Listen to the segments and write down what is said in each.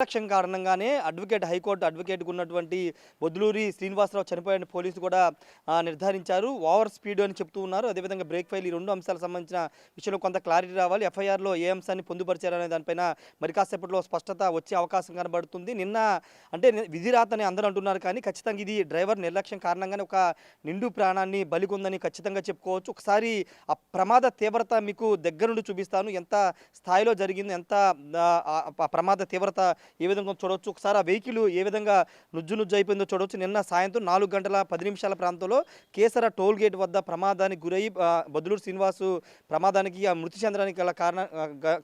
నిర్లక్ష్యం కారణంగానే హైకోర్టు అడ్వకేట్‌గా ఉన్నటువంటి బొద్దులూరి శ్రీనివాసరావు చనిపోయాడని పోలీసులు కూడా నిర్ధారించారు. ఓవర్ స్పీడ్ అని చెప్తూ ఉన్నారు. అదేవిధంగా బ్రేక్ ఫెయిల్ ఈ 2 అంశాలకు సంబంధించిన విషయంలో కొంత క్లారిటీ రావాలి. ఎఫ్ఐఆర్‌లో ఏ అంశాన్ని పొందుపరిచారనే దానిపైన మరి కాసేపట్లో స్పష్టత వచ్చే అవకాశం కనబడుతుంది. అంటే విధి రాతని అందరూ అంటున్నారు కానీ ఖచ్చితంగా ఇది డ్రైవర్ నిర్లక్ష్యం కారణంగానే ఒక నిండు ప్రాణాన్ని బలికొందని ఖచ్చితంగా చెప్పుకోవచ్చు. ఒకసారి ఆ ప్రమాద తీవ్రత మీకు దగ్గరుండి చూపిస్తాను. ఎంత స్థాయిలో జరిగింది, ఎంత ఆ ప్రమాద తీవ్రత ఏ విధంగా చూడవచ్చు. ఒకసారి ఆ వెహికల్ ఏ విధంగా నుజ్జు అయిపోయిందో చూడవచ్చు. నిన్న సాయంత్రం 4 గంటల 10 నిమిషాల ప్రాంతంలో కేసర టోల్ గేట్ వద్ద ప్రమాదానికి గురై బొద్దులూరు శ్రీనివాసు ప్రమాదానికి మృతి చెందడానికి గల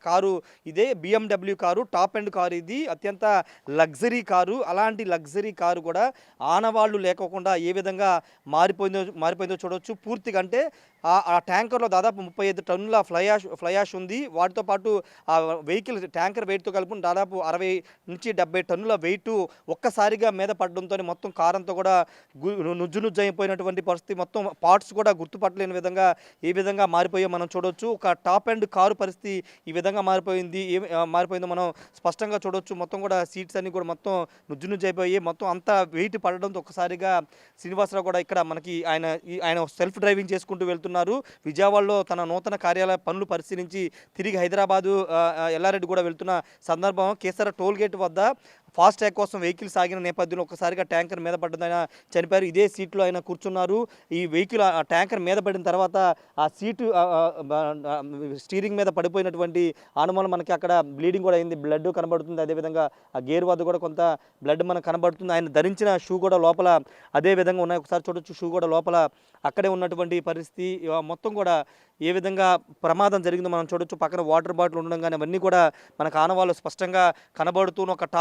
కారు ఇదే BMW car, top end car ఇది. అత్యంత లగ్జరీ కారు. అలాంటి లగ్జరీ కారు కూడా ఆనవాళ్లు లేకోకుండా ఏ విధంగా మారిపోయిందో చూడవచ్చు. పూర్తిగా అంటే ఆ ట్యాంకర్లో దాదాపు 35 టన్నుల ఫ్లై యాష్ ఉంది. వాటితో పాటు ఆ వెహికల్ ట్యాంకర్ వెయిట్తో కలుపుకుని దాదాపు 60 నుంచి 70 టన్నుల వెయిట్ ఒక్కసారిగా మీద పడడంతో మొత్తం కారు అంతా కూడా నుజ్జు అయిపోయినటువంటి పరిస్థితి. మొత్తం పార్ట్స్ కూడా గుర్తుపట్టలేని విధంగా ఏ విధంగా మారిపోయో మనం చూడవచ్చు. ఒక టాప్ ఎండ్ కారు పరిస్థితి ఈ విధంగా మారిపోయిందో మనం స్పష్టంగా చూడవచ్చు. మొత్తం కూడా సీట్స్ అన్ని కూడా మొత్తం నుజ్జు అయిపోయి మొత్తం అంతా వెయిట్ పడడంతో ఒక్కసారిగా శ్రీనివాసరావు కూడా ఇక్కడ మనకి ఆయన సెల్ఫ్ డ్రైవింగ్ చేసుకుంటూ వెళ్తున్నారు. విజయవాడలో తన నూతన కార్యాలయ పనులు పరిశీలించి తిరిగి హైదరాబాదు ఎల్లారెడ్డి కూడా వెళ్తున్న సందర్భం కేసర టోల్ గేట్ వద్ద ఫాస్ట్ ట్రాక్ కోసం వెహికల్ సాగిన నేపథ్యంలో ఒక్కసారిగా ట్యాంకర్ మీద పడ్డదని చనిపోయారు. ఇదే సీట్లో ఆయన కూర్చున్నారు. ఈ వెహికల్ ఆ ట్యాంకర్ మీద పడిన తర్వాత ఆ సీటు స్టీరింగ్ మీద పడిపోయినటువంటి ఆనుమానం మనకి అక్కడ బ్లీడింగ్ కూడా అయింది. బ్లడ్ కనబడుతుంది. అదేవిధంగా ఆ గేర్ వద్ద కూడా కొంత బ్లడ్ మనకు కనబడుతుంది. ఆయన ధరించిన షూ కూడా లోపల అదే విధంగా ఉన్నాయి. ఒకసారి చూడొచ్చు, షూ కూడా లోపల అక్కడే ఉన్నటువంటి పరిస్థితి. మొత్తం కూడా ఏ విధంగా ప్రమాదం జరిగిందో మనం చూడొచ్చు. పక్కన వాటర్ బాటిల్ ఉండడం కానీ అవన్నీ కూడా మనకు ఆనవాళ్ళు స్పష్టంగా కనబడుతూ ఒక